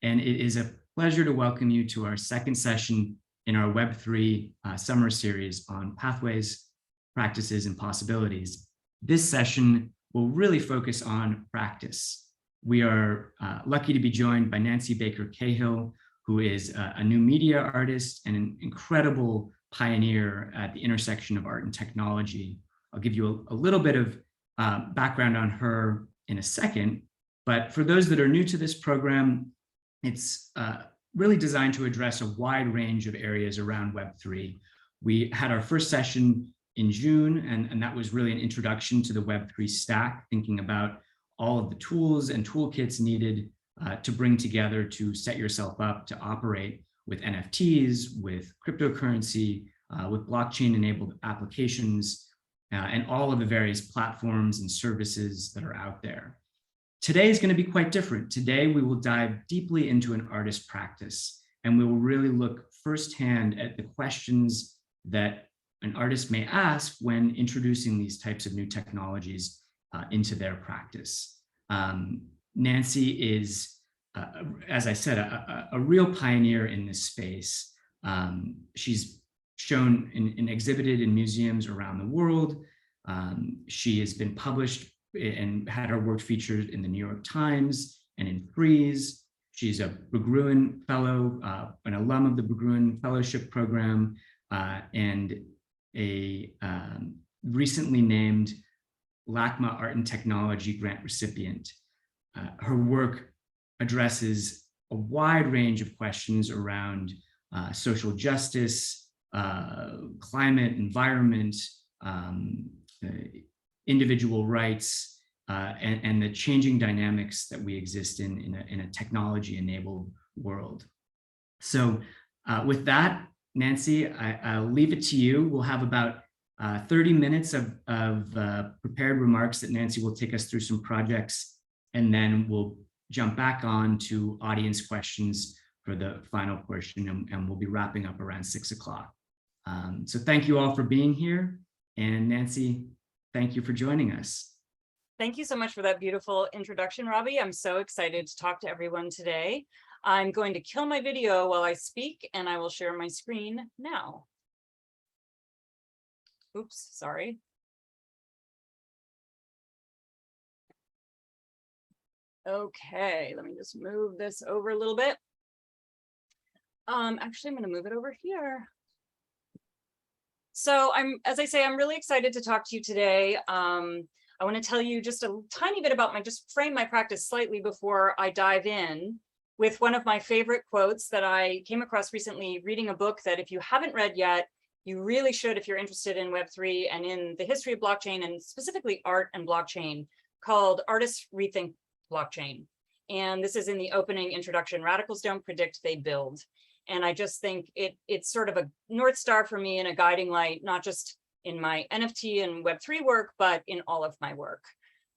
and it is a pleasure to welcome you to our second session in our Web3 summer series on pathways, practices, and possibilities. This session will really focus on practice. We are lucky to be joined by Nancy Baker Cahill, who is a new media artist and an incredible pioneer at the intersection of art and technology. I'll give you a little bit of background on her in a second, but for those that are new to this program, it's really designed to address a wide range of areas around Web3. We had our first session in June, and that was really an introduction to the Web3 stack, thinking about all of the tools and toolkits needed to bring together to set yourself up to operate with NFTs, with cryptocurrency, with blockchain-enabled applications, and all of the various platforms and services that are out there. Today is going to be quite different. Today, we will dive deeply into an artist practice, and we will really look firsthand at the questions that an artist may ask when introducing these types of new technologies into their practice. Nancy is, as I said, a real pioneer in this space. She's shown and exhibited in museums around the world. She has been published and had her work featured in the New York Times and in Frieze. She's a Berggruen Fellow, an alum of the Berggruen Fellowship Program, and a recently named LACMA Art and Technology Grant recipient. Her work addresses a wide range of questions around social justice, climate, environment, individual rights, and the changing dynamics that we exist in a technology-enabled world. So with that, Nancy, I'll leave it to you. We'll have about 30 minutes of prepared remarks that Nancy will take us through some projects, and then we'll jump back on to audience questions for the final portion, and we'll be wrapping up around 6 o'clock. So thank you all for being here, and Nancy, thank you for joining us. Thank you so much for that beautiful introduction, Robbie. I'm so excited to talk to everyone today. I'm going to kill my video while I speak, and I will share my screen now. Oops, sorry. Okay, let me just move this over a little bit. Actually, I'm going to move it over here. So as I say, I'm really excited to talk to you today. I want to tell you just a tiny bit about just frame my practice slightly before I dive in with one of my favorite quotes that I came across recently reading a book that if you haven't read yet, you really should if you're interested in Web3 and in the history of blockchain and specifically art and blockchain, called Artists Rethink Blockchain. And this is in the opening introduction, Radicals Don't Predict, They Build. And I just think it's sort of a North Star for me and a guiding light, not just in my NFT and Web3 work, but in all of my work.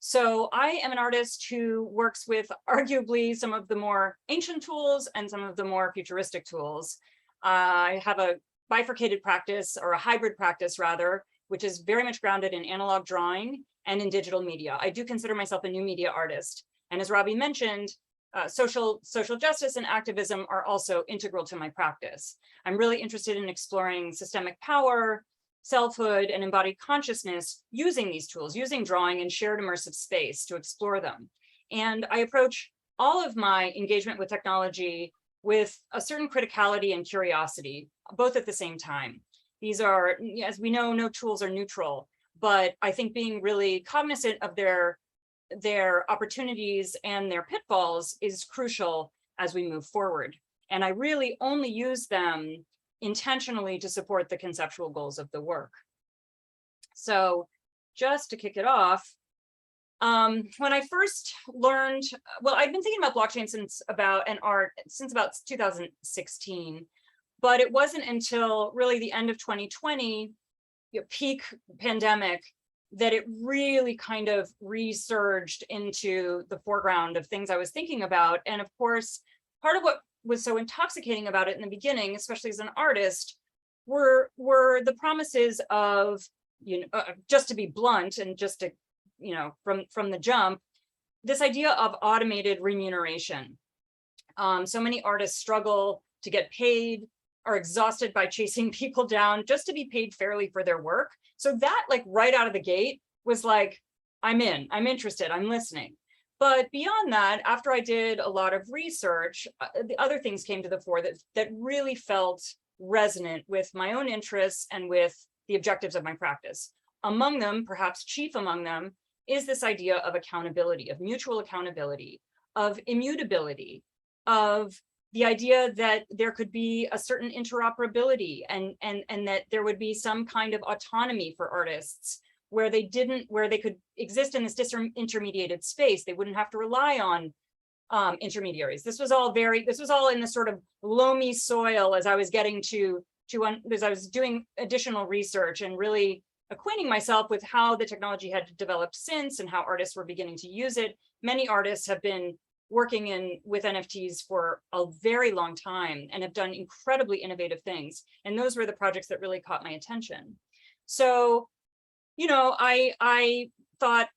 So I am an artist who works with arguably some of the more ancient tools and some of the more futuristic tools. I have a bifurcated practice, or a hybrid practice rather, which is very much grounded in analog drawing and in digital media. I do consider myself a new media artist. And as Robbie mentioned, social justice and activism are also integral to my practice. I'm really interested in exploring systemic power, selfhood, and embodied consciousness using these tools, using drawing and shared immersive space to explore them. And I approach all of my engagement with technology with a certain criticality and curiosity, both at the same time. These are, as we know, no tools are neutral, but I think being really cognizant of their opportunities and their pitfalls is crucial as we move forward. And I really only use them intentionally to support the conceptual goals of the work. So just to kick it off, when I first learned, well, I've been thinking about blockchain since about 2016, but it wasn't until really the end of 2020, peak pandemic, that it really kind of resurged into the foreground of things I was thinking about. And of course, part of what was so intoxicating about it in the beginning, especially as an artist, were the promises of, just to be blunt and just to, from the jump, this idea of automated remuneration. So many artists struggle to get paid, are exhausted by chasing people down just to be paid fairly for their work. So that, like, right out of the gate was like, I'm in, I'm interested, I'm listening. But beyond that, after I did a lot of research, the other things came to the fore that really felt resonant with my own interests and with the objectives of my practice. Among them, perhaps chief among them, is this idea of accountability, of mutual accountability, of immutability, of the idea that there could be a certain interoperability and that there would be some kind of autonomy for artists where they could exist in this disintermediated space. They wouldn't have to rely on intermediaries. This was all in the sort of loamy soil as I was as I was doing additional research and really acquainting myself with how the technology had developed since and how artists were beginning to use it. Many artists have been working with NFTs for a very long time and have done incredibly innovative things. And those were the projects that really caught my attention. So, I thought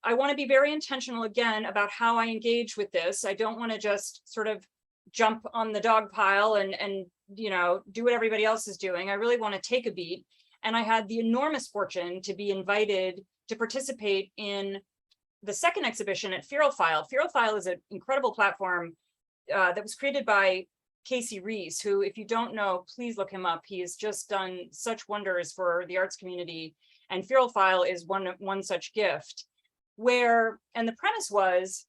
I want to be very intentional again about how I engage with this. I don't want to just sort of jump on the dog pile and do what everybody else is doing. I really want to take a beat. And I had the enormous fortune to be invited to participate in the second exhibition at Feral File. Feral File is an incredible platform that was created by Casey Reese, who, if you don't know, please look him up. He has just done such wonders for the arts community. And Feral File is one such gift, and the premise was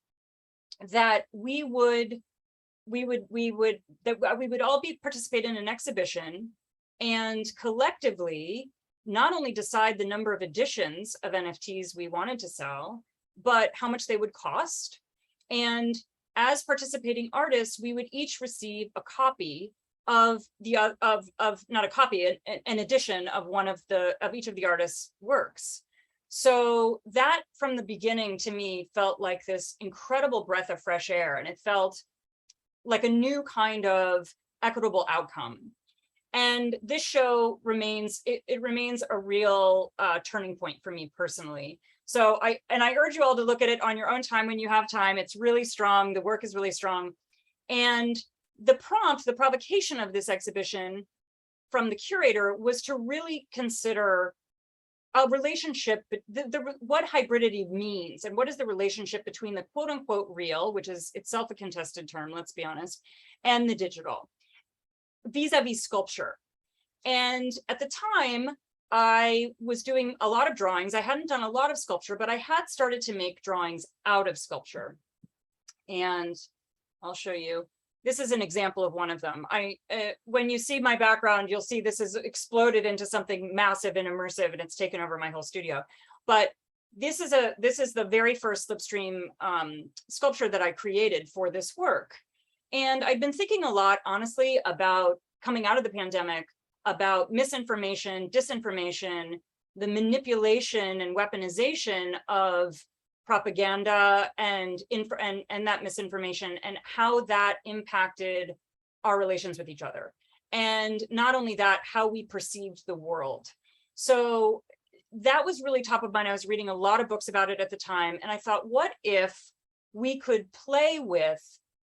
that we would all be participate in an exhibition and collectively not only decide the number of editions of NFTs we wanted to sell, but how much they would cost. And as participating artists, we would each receive a copy of not a copy, an edition of each of the artists' works. So that from the beginning to me felt like this incredible breath of fresh air, and it felt like a new kind of equitable outcome. And this show remains a real turning point for me personally. So I urge you all to look at it on your own time when you have time. It's really strong. The work is really strong. And the provocation of this exhibition from the curator was to really consider a relationship, what hybridity means, and what is the relationship between the quote unquote real, which is itself a contested term, let's be honest, and the digital, vis-a-vis sculpture. And at the time, I was doing a lot of drawings. I hadn't done a lot of sculpture, but I had started to make drawings out of sculpture. And I'll show you. This is an example of one of them. When you see my background, you'll see this has exploded into something massive and immersive, and it's taken over my whole studio. But this is the very first slipstream sculpture that I created for this work. And I've been thinking a lot, honestly, about coming out of the pandemic, about misinformation, disinformation, the manipulation and weaponization of propaganda and that misinformation, and how that impacted our relations with each other. And not only that, how we perceived the world. So that was really top of mind. I was reading a lot of books about it at the time. And I thought, what if we could play with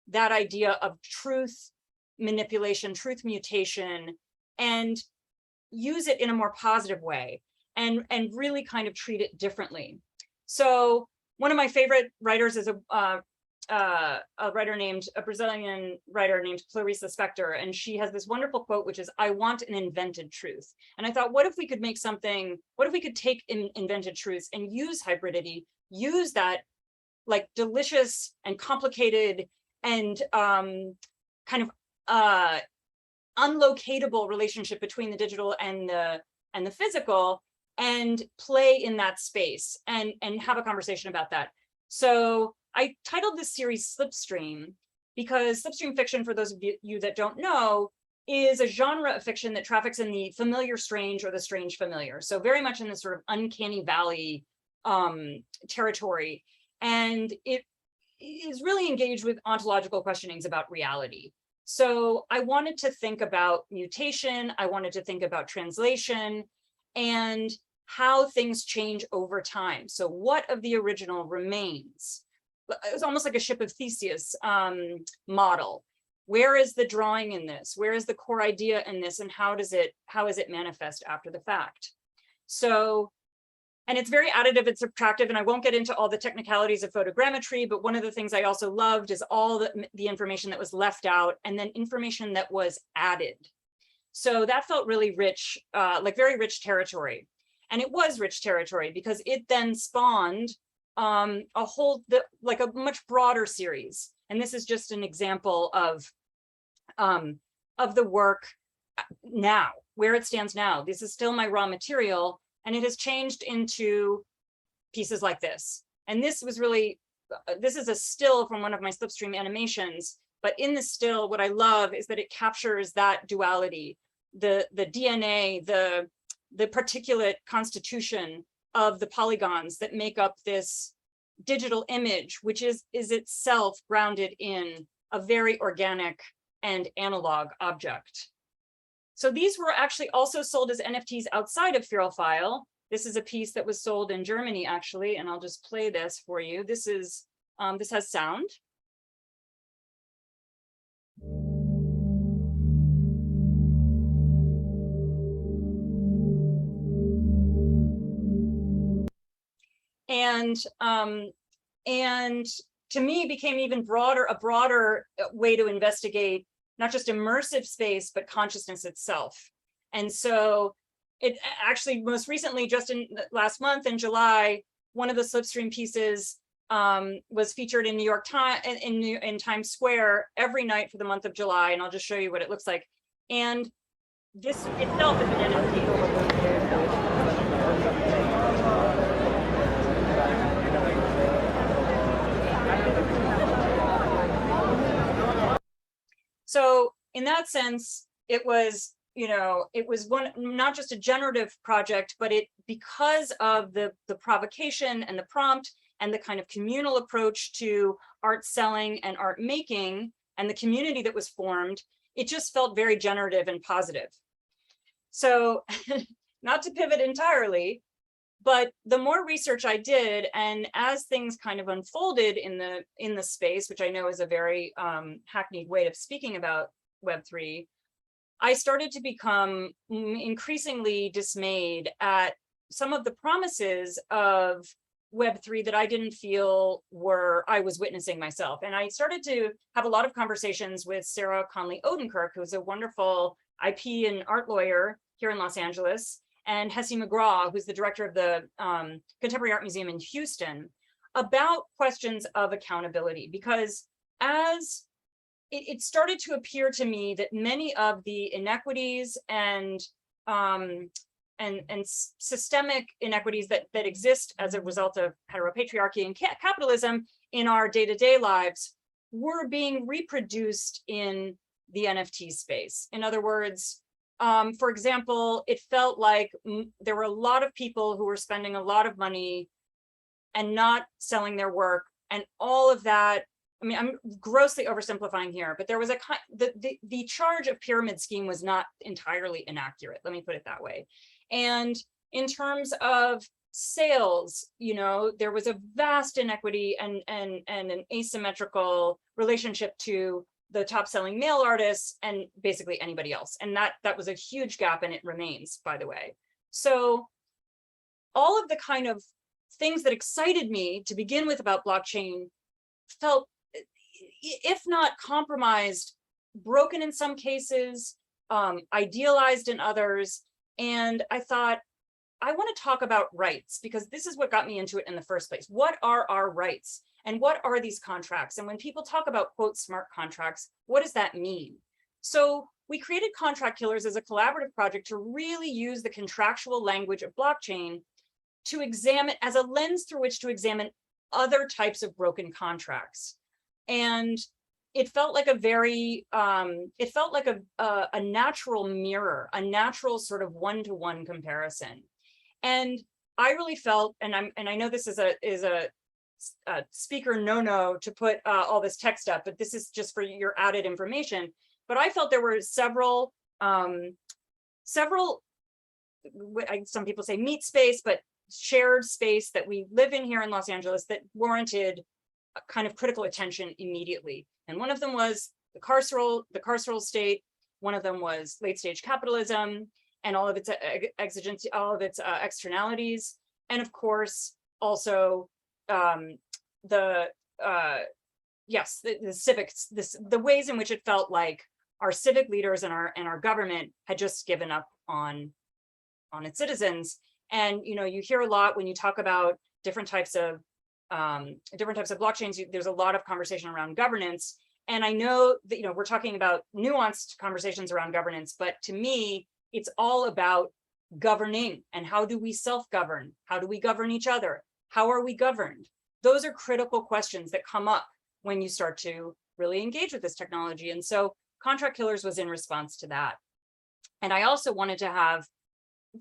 that idea of truth manipulation, truth mutation, and use it in a more positive way and really kind of treat it differently. So one of my favorite writers is a Brazilian writer named Clarissa Spector, and she has this wonderful quote, which is, "I want an invented truth." And I thought, what if we could make something, what if we could take invented truths and use hybridity, use that like delicious and complicated and kind of unlocatable relationship between the digital and the physical, and play in that space and have a conversation about that. So I titled this series Slipstream because slipstream fiction, for those of you that don't know, is a genre of fiction that traffics in the familiar strange or the strange familiar. So very much in this sort of uncanny valley territory. And it is really engaged with ontological questionings about reality. So I wanted to think about mutation. I wanted to think about translation and how things change over time. So what of the original remains? it was almost like a ship of Theseus model. Where is the drawing in this? Where is the core idea in this? And how is it manifest after the fact? So, and it's very additive and subtractive, and I won't get into all the technicalities of photogrammetry, but one of the things I also loved is all the information that was left out and then information that was added. So that felt really rich, like very rich territory. And it was rich territory because it then spawned a like a much broader series. And this is just an example of the work now, where it stands now. This is still my raw material, and it has changed into pieces like this. And this was really, this is a still from one of my slipstream animations, but in the still, what I love is that it captures that duality, the DNA, the particulate constitution of the polygons that make up this digital image, which is itself grounded in a very organic and analog object. So these were actually also sold as NFTs outside of Feral File. This is a piece that was sold in Germany, actually, and I'll just play this for you. This is this has sound. And to me became even broader, a broader way to investigate not just immersive space, but consciousness itself. And so it actually most recently, just in last month in July, one of the slipstream pieces was featured in New York Times, in Times Square every night for the month of July. And I'll just show you what it looks like. And this itself is an NFT. So in that sense, it was, you know, it was one, not just a generative project, but it, because of the provocation and the prompt and the kind of communal approach to art selling and art making and the community that was formed, it just felt very generative and positive. So not to pivot entirely, but the more research I did, and as things kind of unfolded in the space, which I know is a very hackneyed way of speaking about Web3, I started to become increasingly dismayed at some of the promises of Web3 that I didn't feel I was witnessing myself. And I started to have a lot of conversations with Sarah Conley Odenkirk, who's a wonderful IP and art lawyer here in Los Angeles, and Hessie McGraw, who's the director of the Contemporary Art Museum in Houston, about questions of accountability. Because as it started to appear to me that many of the inequities and systemic inequities that exist as a result of heteropatriarchy and capitalism in our day-to-day lives were being reproduced in the NFT space. In other words, for example, it felt like there were a lot of people who were spending a lot of money and not selling their work, and all of that. I mean, I'm grossly oversimplifying here, but there was the charge of pyramid scheme was not entirely inaccurate. Let me put it that way. And in terms of sales, you know, there was a vast inequity and an asymmetrical relationship to the top selling male artists and basically anybody else. And that was a huge gap, and it remains, by the way. So all of the kind of things that excited me to begin with about blockchain felt, if not compromised, broken in some cases, idealized in others. And I thought, I want to talk about rights, because this is what got me into it in the first place. What are our rights? And what are these contracts? And when people talk about, quote, smart contracts, what does that mean? So we created Contract Killers as a collaborative project to really use the contractual language of blockchain to examine, as a lens through which to examine other types of broken contracts. And it felt like a very, it felt like a natural mirror, a natural sort of one-to-one comparison. And I really felt, and I know this is a speaker no to put all this text up, but this is just for your added information. But I felt there were several, some people say meat space, but shared space that we live in here in Los Angeles that warranted kind of critical attention immediately. And one of them was the carceral state. One of them was late stage capitalism and all of its exigency, all of its externalities. And of course, also the civics, the ways in which it felt like our civic leaders and our government had just given up on its citizens. And you hear a lot when you talk about different types of blockchains. There's a lot of conversation around governance, and I know that we're talking about nuanced conversations around governance, but to me, it's all about governing and how do we self-govern? How do we govern each other? How are we governed? Those are critical questions that come up when you start to really engage with this technology. And so Contract Killers was in response to that. And I also wanted to have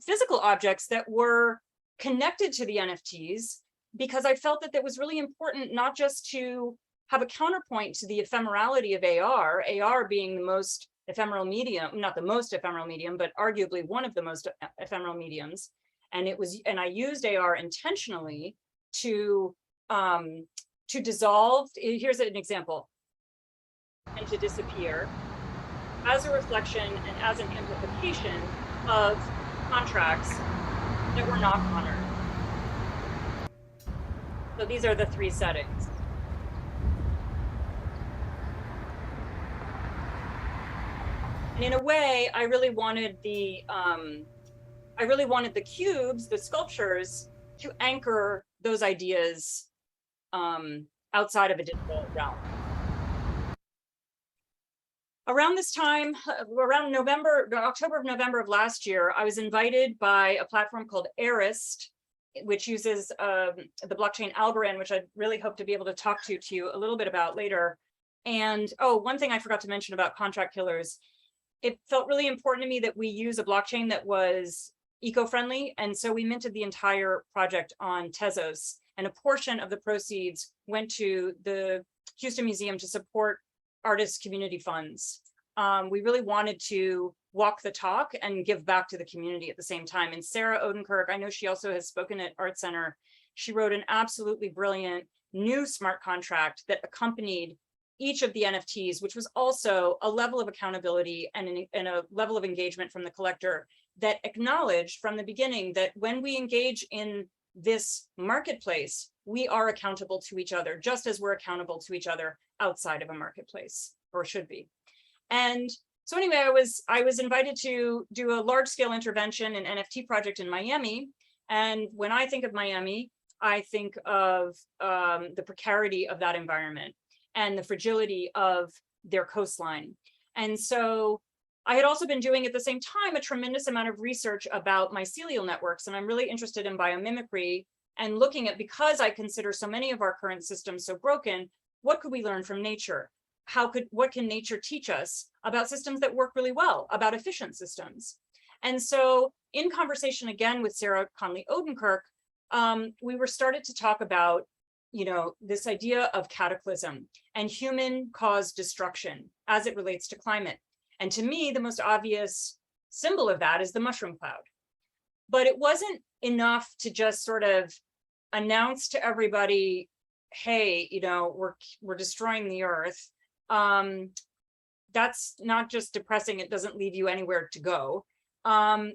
physical objects that were connected to the NFTs, because I felt that it was really important not just to have a counterpoint to the ephemerality of AR being the most ephemeral medium, not the most ephemeral medium, but arguably one of the most ephemeral mediums. And I used AR intentionally to dissolve. Here's an example. And to disappear as a reflection and as an amplification of contracts that were not honored. So these are the three settings. And in a way, I really wanted the cubes, the sculptures, to anchor those ideas outside of a digital realm. Around this time, around October, November of last year, I was invited by a platform called Arist, which uses the blockchain algorithm, which I really hope to be able to talk to you a little bit about later. And one thing I forgot to mention about Contract Killers, it felt really important to me that we use a blockchain that was eco-friendly. And so we minted the entire project on Tezos, and a portion of the proceeds went to the Houston Museum to support artist community funds. We really wanted to walk the talk and give back to the community at the same time. And Sarah Odenkirk, I know she also has spoken at ArtCenter. She wrote an absolutely brilliant new smart contract that accompanied each of the NFTs, which was also a level of accountability and a level of engagement from the collector that acknowledged from the beginning that when we engage in this marketplace, we are accountable to each other, just as we're accountable to each other outside of a marketplace, or should be. And so anyway, I was invited to do a large-scale intervention and NFT project in Miami. And when I think of Miami, I think of the precarity of that environment and the fragility of their coastline. And so I had also been doing at the same time a tremendous amount of research about mycelial networks, and I'm really interested in biomimicry and looking at, because I consider so many of our current systems so broken, what could we learn from nature? What can nature teach us about systems that work really well, about efficient systems? And so in conversation again with Sarah Conley Odenkirk, we were started to talk about this idea of cataclysm and human caused destruction as it relates to climate. And to me, the most obvious symbol of that is the mushroom cloud. But it wasn't enough to just sort of announce to everybody, hey, we're destroying the earth. That's not just depressing, it doesn't leave you anywhere to go.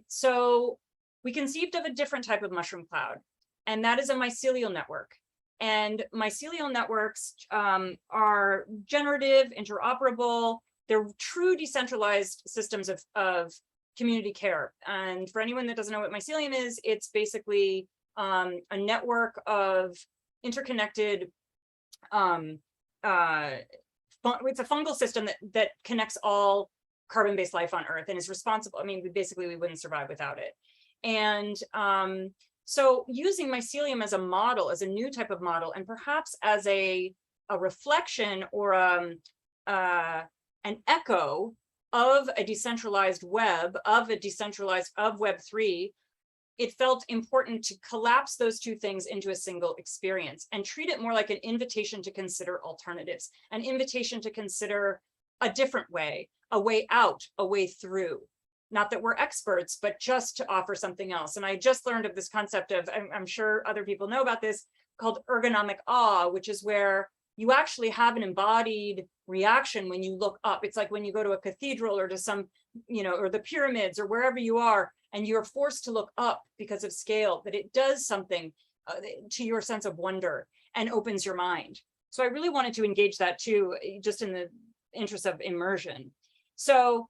So we conceived of a different type of mushroom cloud, and that is a mycelial network. And mycelial networks are generative, interoperable. They're true decentralized systems of community care. And for anyone that doesn't know what mycelium is, it's basically a network of interconnected, it's a fungal system that connects all carbon-based life on Earth and is responsible. I mean, we wouldn't survive without it. And so using mycelium as a model, as a new type of model, and perhaps as a reflection or an echo of a decentralized web, of Web3, it felt important to collapse those two things into a single experience and treat it more like an invitation to consider alternatives, an invitation to consider a different way, a way out, a way through. Not that we're experts, but just to offer something else. And I just learned of this concept of, I'm sure other people know about this, called ergonomic awe, which is where you actually have an embodied reaction when you look up. It's like when you go to a cathedral or to some, or the pyramids or wherever you are, and you're forced to look up because of scale, that it does something to your sense of wonder and opens your mind. So I really wanted to engage that too, just in the interest of immersion. So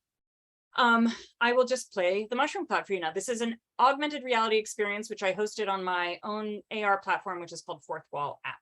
I will just play the mushroom cloud for you now. This is an augmented reality experience, which I hosted on my own AR platform, which is called Fourth Wall App.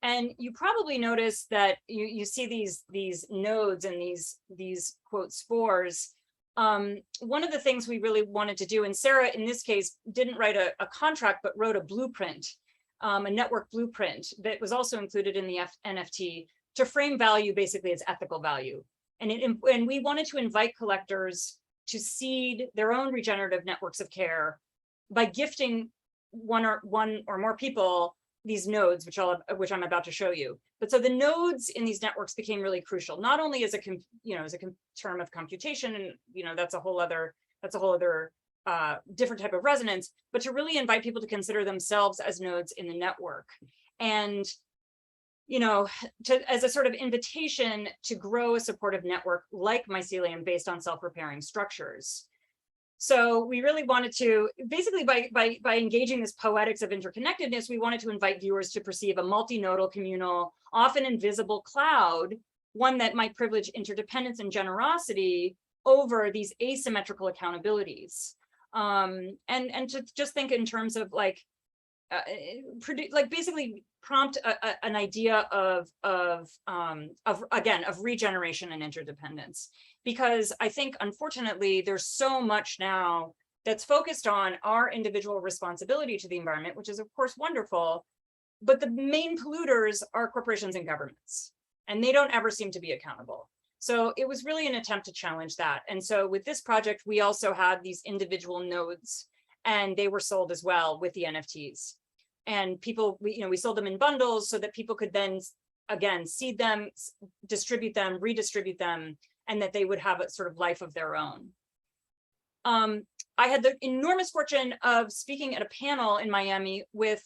And you probably notice that you see these nodes and these quote spores. One of the things we really wanted to do, and Sarah in this case didn't write a contract, but wrote a blueprint, a network blueprint that was also included in the NFT to frame value basically as ethical value. And we wanted to invite collectors to seed their own regenerative networks of care by gifting one or more people these nodes, which I'm about to show you. But so the nodes in these networks became really crucial, not only as a term of computation, and that's a whole other different type of resonance, but to really invite people to consider themselves as nodes in the network, and as a sort of invitation to grow a supportive network like mycelium based on self-repairing structures. So we really wanted to, basically by engaging this poetics of interconnectedness, we wanted to invite viewers to perceive a multinodal, communal, often invisible cloud, one that might privilege interdependence and generosity over these asymmetrical accountabilities. And to just think in terms of basically prompt an idea of regeneration and interdependence. Because I think, unfortunately, there's so much now that's focused on our individual responsibility to the environment, which is, of course, wonderful. But the main polluters are corporations and governments, and they don't ever seem to be accountable. So it was really an attempt to challenge that. And so with this project, we also had these individual nodes, and they were sold as well with the NFTs. And people, we sold them in bundles so that people could then, again, seed them, distribute them, redistribute them, and that they would have a sort of life of their own. I had the enormous fortune of speaking at a panel in Miami with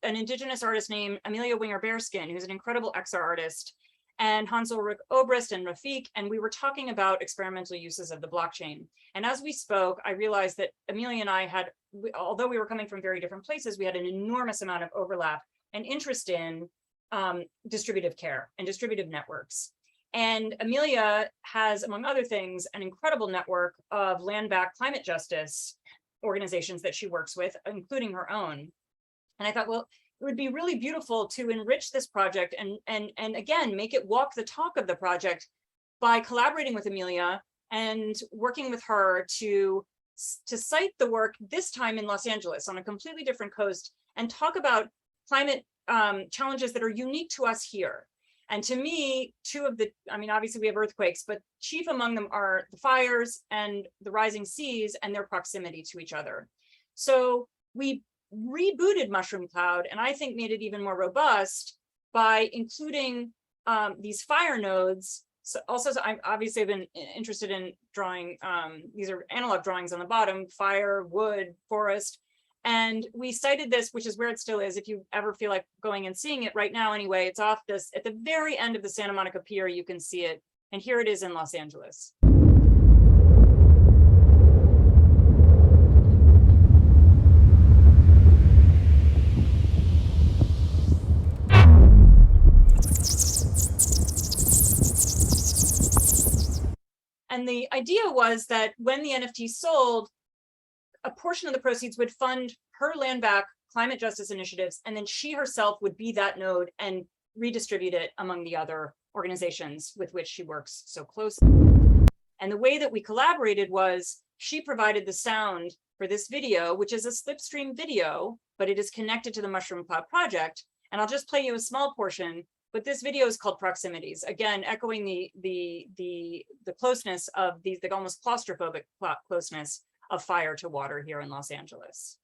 an Indigenous artist named Amelia Winger-Bearskin, who's an incredible XR artist, and Hans Ulrich Obrist and Rafik, and we were talking about experimental uses of the blockchain. And as we spoke, I realized that Amelia and I had, although we were coming from very different places, we had an enormous amount of overlap and interest in distributive care and distributive networks. And Amelia has, among other things, an incredible network of land-back climate justice organizations that she works with, including her own. And I thought, well, it would be really beautiful to enrich this project and again, make it walk the talk of the project by collaborating with Amelia and working with her to cite the work, this time in Los Angeles on a completely different coast, and talk about climate challenges that are unique to us here. And to me, obviously we have earthquakes, but chief among them are the fires and the rising seas and their proximity to each other. So we rebooted Mushroom Cloud, and I think made it even more robust by including these fire nodes. So I've obviously been interested in drawing, these are analog drawings on the bottom, fire, wood, forest. And we cited this, which is where it still is. If you ever feel like going and seeing it right now, anyway, it's off this at the very end of the Santa Monica Pier. You can see it. And here it is in Los Angeles. And the idea was that when the NFT sold, a portion of the proceeds would fund her land back climate justice initiatives, and then she herself would be that node and redistribute it among the other organizations with which she works so closely. And the way that we collaborated was she provided the sound for this video, which is a slipstream video, but it is connected to the Mushroom Cloud project. And I'll just play you a small portion but this video is called Proximities, again echoing the closeness of the almost claustrophobic closeness of fire to water here in Los Angeles.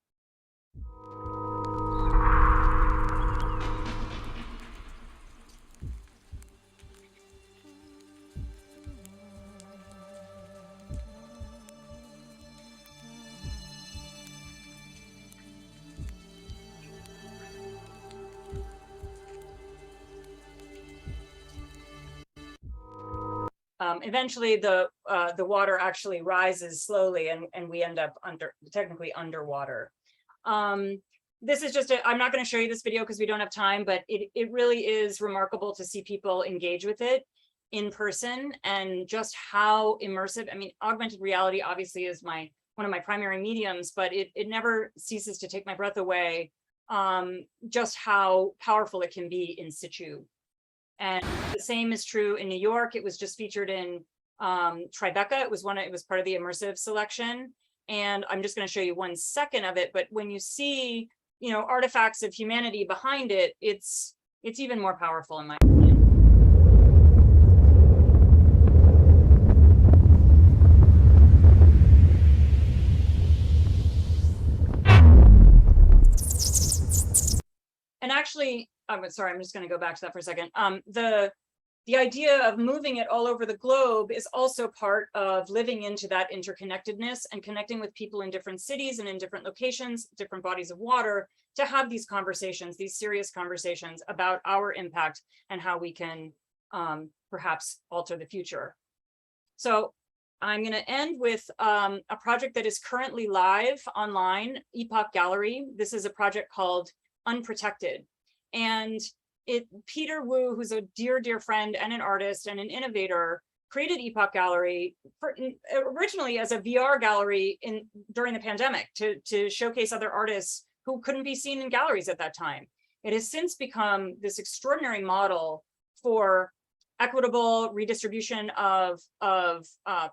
Eventually the water actually rises slowly and we end up technically underwater. This is just I'm not going to show you this video because we don't have time, but it really is remarkable to see people engage with it in person and just how immersive. I mean, augmented reality obviously is one of my primary mediums, but it never ceases to take my breath away, just how powerful it can be in situ. And the same is true in New York. It was just featured in Tribeca. It was part of the immersive selection. And I'm just going to show you 1 second of it. But when you see, you know, artifacts of humanity behind it, it's even more powerful in my opinion. And actually, I'm sorry, I'm just going to go back to that for a second. The idea of moving it all over the globe is also part of living into that interconnectedness and connecting with people in different cities and in different locations, different bodies of water, to have these conversations, these serious conversations about our impact and how we can perhaps alter the future. So I'm going to end with a project that is currently live online, Epoch Gallery. This is a project called Unprotected. And Peter Wu, who's a dear, dear friend and an artist and an innovator, created Epoch Gallery originally as a VR gallery during the pandemic to showcase other artists who couldn't be seen in galleries at that time. It has since become this extraordinary model for equitable redistribution of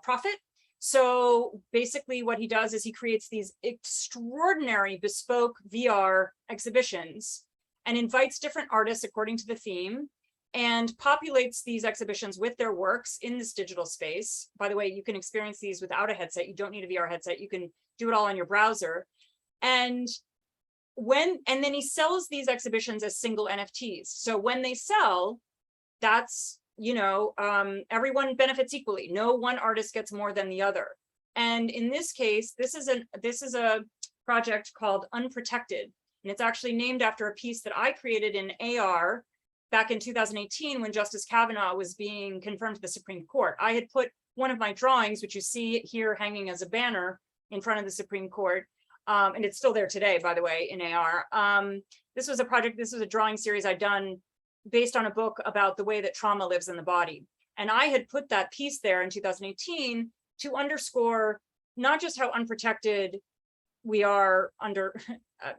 profit. So basically what he does is he creates these extraordinary bespoke VR exhibitions and invites different artists according to the theme and populates these exhibitions with their works in this digital space. By the way, you can experience these without a headset. You don't need a VR headset. You can do it all on your browser. And then he sells these exhibitions as single NFTs. So when they sell, that's, you know, everyone benefits equally. No one artist gets more than the other. And in this case, this is a project called Unprotected. And it's actually named after a piece that I created in AR back in 2018 when Justice Kavanaugh was being confirmed to the Supreme Court. I had put one of my drawings, which you see here hanging as a banner in front of the Supreme Court, and it's still there today, by the way, in AR. This was a drawing series I'd done based on a book about the way that trauma lives in the body. And I had put that piece there in 2018 to underscore not just how unprotected we are under,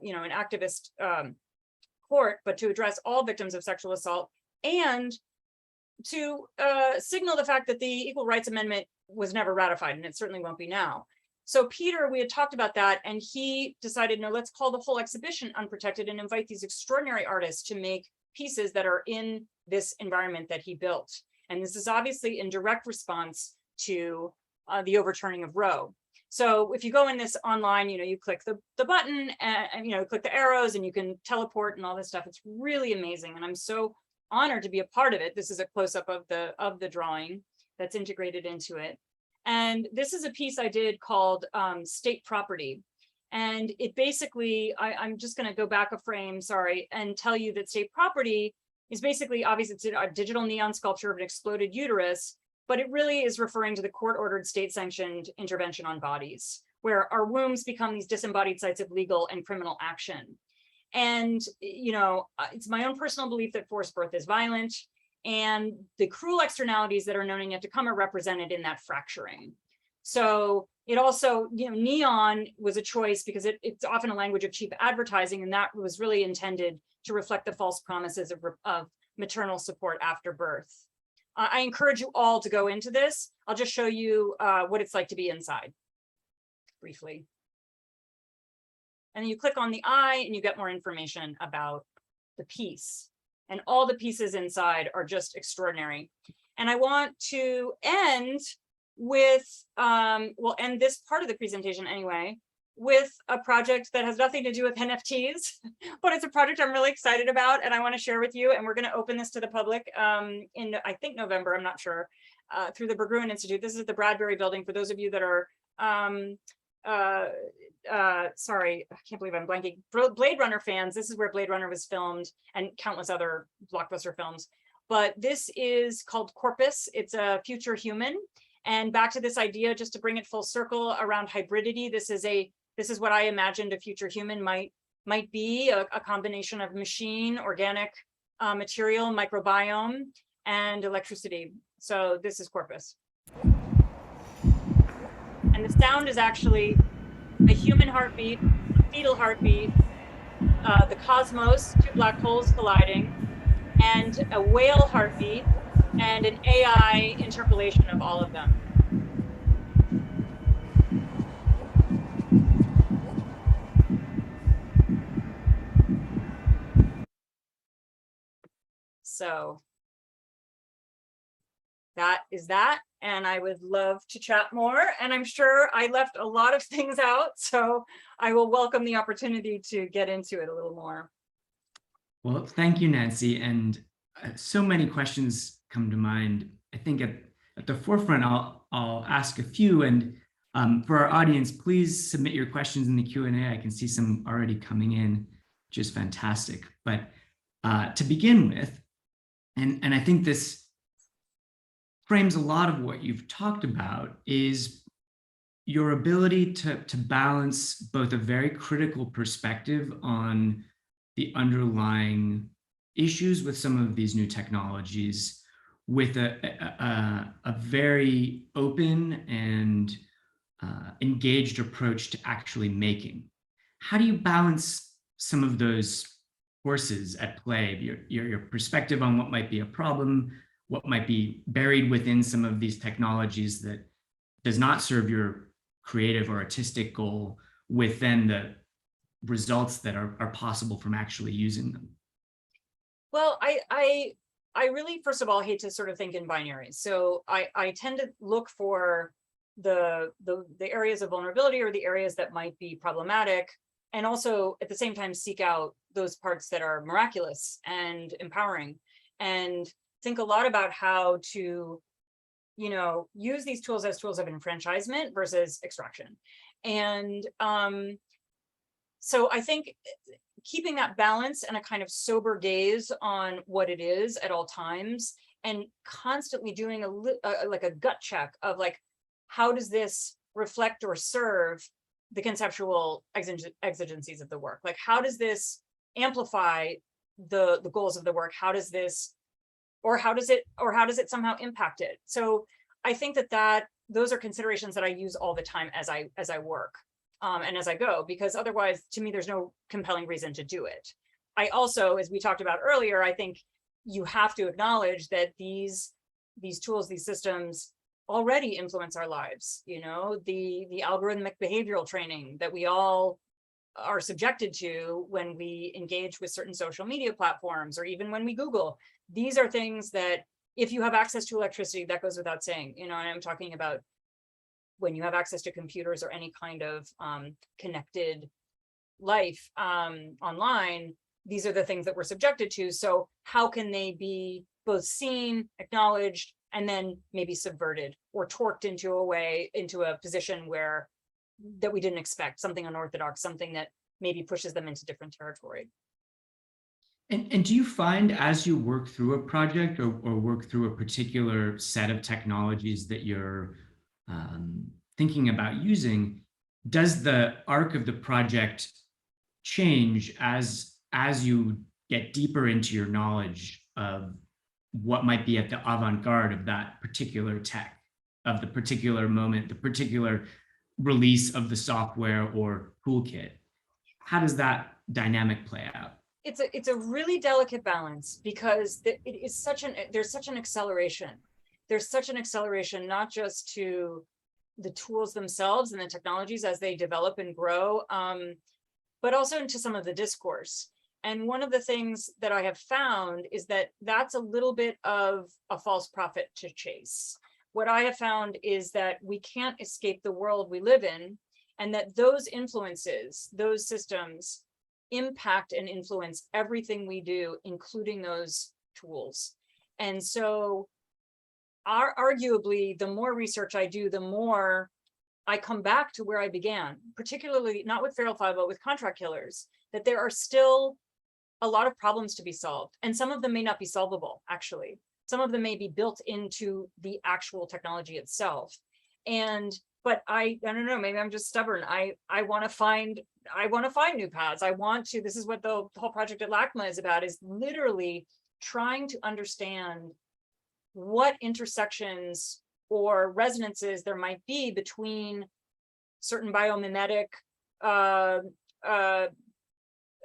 you know, an activist court, but to address all victims of sexual assault and to signal the fact that the Equal Rights Amendment was never ratified, and it certainly won't be now. So Peter, we had talked about that, and he decided, no, let's call the whole exhibition Unprotected and invite these extraordinary artists to make pieces that are in this environment that he built. And this is obviously in direct response to the overturning of Roe. So if you go in this online, you know, you click the button and, you know, click the arrows and you can teleport and all this stuff. It's really amazing. And I'm so honored to be a part of it. This is a close-up of the drawing that's integrated into it. And this is a piece I did called State Property. And it basically, I'm just going to go back a frame, sorry, and tell you that state property is basically, obviously, it's a digital neon sculpture of an exploded uterus, but it really is referring to the court-ordered, state-sanctioned intervention on bodies, where our wombs become these disembodied sites of legal and criminal action. And, you know, it's my own personal belief that forced birth is violent, and the cruel externalities that are known and yet to come are represented in that fracturing. So it also, you know, neon was a choice because it's often a language of cheap advertising, and that was really intended to reflect the false promises of maternal support after birth. I encourage you all to go into this. I'll just show you what it's like to be inside briefly. And then you click on the eye and you get more information about the piece. and all the pieces inside are just extraordinary. And I want to end with, we'll end this part of the presentation anyway, with a project that has nothing to do with NFTs, but it's a project I'm really excited about and I want to share with you. And we're going to open this to the public in, I think, November, I'm not sure, through the Berggruen Institute. This is at the Bradbury Building for those of you that are, sorry, I can't believe I'm blanking, Blade Runner fans. This is where Blade Runner was filmed and countless other blockbuster films. But this is called Corpus. It's a future human. And back to this idea, just to bring it full circle around hybridity, this is what I imagined a future human might be, a combination of machine, organic material, microbiome, and electricity. So this is Corpus. And the sound is actually a human heartbeat, a fetal heartbeat, the cosmos, two black holes colliding, and a whale heartbeat, and an AI interpolation of all of them. So that is that, and I would love to chat more, and I'm sure I left a lot of things out, so I will welcome the opportunity to get into it a little more. Well, thank you, Nancy. And so many questions come to mind. I think at the forefront, I'll ask a few. And for our audience, please submit your questions in the Q&A. I can see some already coming in, which is fantastic. But to begin with, and I think this frames a lot of what you've talked about, is your ability to balance both a very critical perspective on the underlying issues with some of these new technologies with a very open and engaged approach to actually making. How do you balance some of those forces at play, your perspective on what might be a problem, what might be buried within some of these technologies that does not serve your creative or artistic goal, with then the results that are possible from actually using them? Well, I really, first of all, hate to sort of think in binaries. So I tend to look for the areas of vulnerability or the areas that might be problematic, and also at the same time seek out those parts that are miraculous and empowering, and think a lot about how to, you know, use these tools as tools of enfranchisement versus extraction. And so I think keeping that balance and a kind of sober gaze on what it is at all times, and constantly doing like a gut check of like, how does this reflect or serve the conceptual exigencies of the work? Like, how does this amplify the goals of the work? How does this, or how does it somehow impact it? So I think that those are considerations that I use all the time as I work. And as I go, because otherwise, to me, there's no compelling reason to do it. I also, as we talked about earlier, I think you have to acknowledge that these tools, these systems already influence our lives. You know, the algorithmic behavioral training that we all are subjected to when we engage with certain social media platforms, or even when we Google. These are things that, if you have access to electricity, that goes without saying, you know, and I'm talking about when you have access to computers or any kind of connected life online, these are the things that we're subjected to. So how can they be both seen, acknowledged, and then maybe subverted or torqued into a position that we didn't expect, something unorthodox, something that maybe pushes them into different territory. And do you find, as you work through a project or work through a particular set of technologies that you're thinking about using, does the arc of the project change as you get deeper into your knowledge of what might be at the avant-garde of that particular tech, of the particular moment, the particular release of the software or toolkit? How does that dynamic play out? It's a really delicate balance, because there's such an acceleration. There's such an acceleration, not just to the tools themselves and the technologies as they develop and grow, but also into some of the discourse. And one of the things that I have found is that that's a little bit of a false prophet to chase. What I have found is that we can't escape the world we live in, and that those influences, those systems, impact and influence everything we do, including those tools. And so arguably, the more research I do, the more I come back to where I began, particularly not with feral file, but with contract killers, that there are still a lot of problems to be solved. And some of them may not be solvable, actually. Some of them may be built into the actual technology itself. But I don't know, maybe I'm just stubborn. I want to find new paths. This is what the whole project at LACMA is about, is literally trying to understand what intersections or resonances there might be between certain biomimetic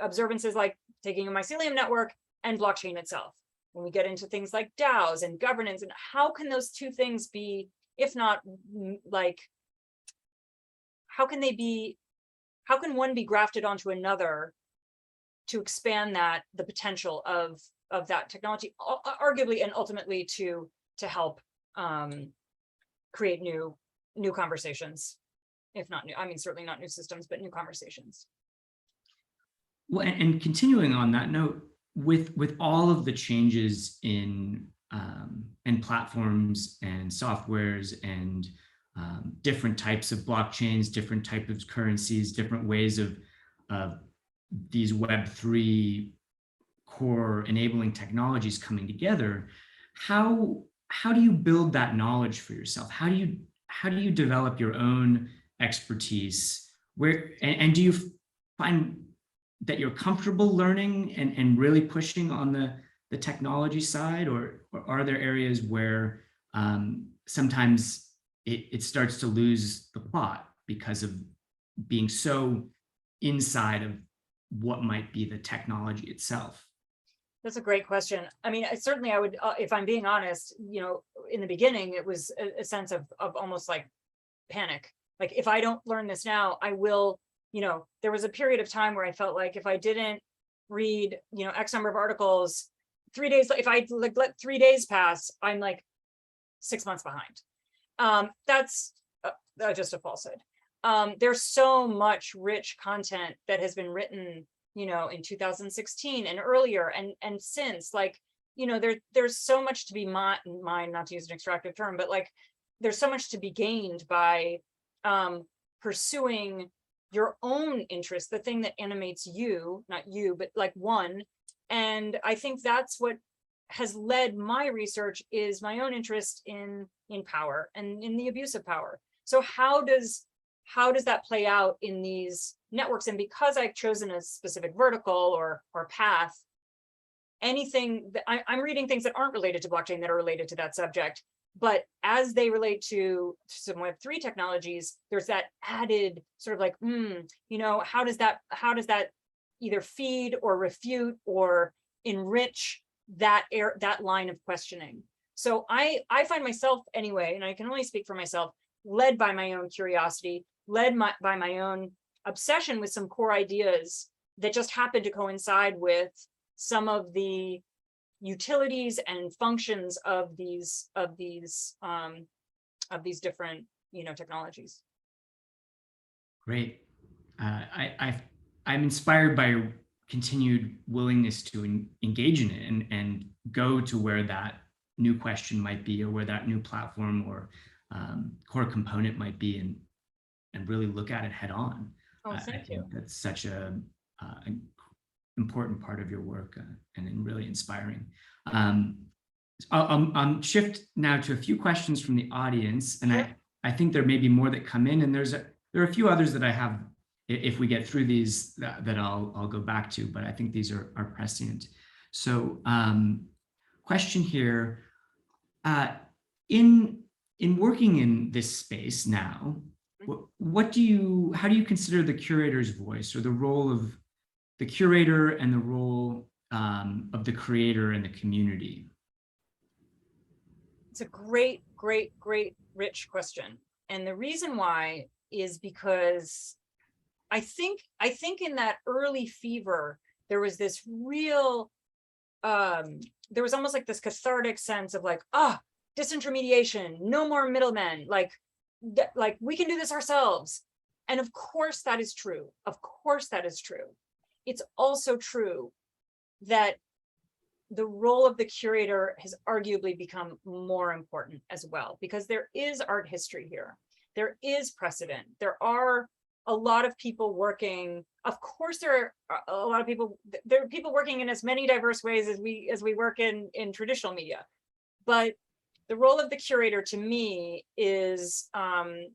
observances, like taking a mycelium network, and blockchain itself. When we get into things like DAOs and governance, and how can those two things be, if not like, how can one be grafted onto another to expand the potential of that technology, arguably and ultimately to help create new conversations, if not new, I mean, certainly not new systems, but new conversations. Well, and continuing on that note, with all of the changes in platforms and softwares and different types of blockchains, different types of currencies, different ways of these Web3 core enabling technologies coming together, how do you build that knowledge for yourself? How do you develop your own expertise? And do you find that you're comfortable learning and really pushing on the technology side, or are there areas where sometimes it starts to lose the plot because of being so inside of what might be the technology itself? That's a great question. I mean, certainly I would, if I'm being honest, in the beginning, it was a sense of almost like panic. Like, if I don't learn this now, I will, there was a period of time where I felt like if I didn't read, X number of articles, 3 days, if I let 3 days pass, I'm like 6 months behind. That's just a falsehood. There's so much rich content that has been written, in 2016 and earlier and since, like, there's so much to be mined, not to use an extractive term, but like, there's so much to be gained by pursuing your own interest, the thing that animates you, not you, but like one. And I think that's what has led my research, is my own interest in power and in the abuse of power. So how does that play out in these networks? And because I've chosen a specific vertical or path, anything that I'm reading things that aren't related to blockchain that are related to that subject, but as they relate to some Web3 technologies, there's that added sort of like, how does that either feed or refute or enrich that line of questioning? So I find myself anyway, and I can only speak for myself, led by my own curiosity, led by my own obsession with some core ideas that just happen to coincide with some of the utilities and functions of these different technologies. Great. I'm inspired by your continued willingness to engage in it and go to where that new question might be, or where that new platform or core component might be, and really look at it head on. Oh, I thank think you. that's such an important part of your work, and really inspiring. I'll shift now to a few questions from the audience, and Sure. I think there may be more that come in, and there are a few others that I have, if we get through these, that I'll go back to, but I think these are prescient. So question here, in working in this space now, how do you consider the curator's voice, or the role of the curator and the role of the creator in the community? It's a great, rich question. And the reason why is because I think in that early fever, there was this real, there was almost like this cathartic sense of like, disintermediation, no more middlemen, like we can do this ourselves. And of course that is true. Of course that is true. It's also true that the role of the curator has arguably become more important as well, because there is art history here. There is precedent. There are a lot of people working. Of course, there are a lot of people. There are people working in as many diverse ways as we work in traditional media. But the role of the curator to me is, and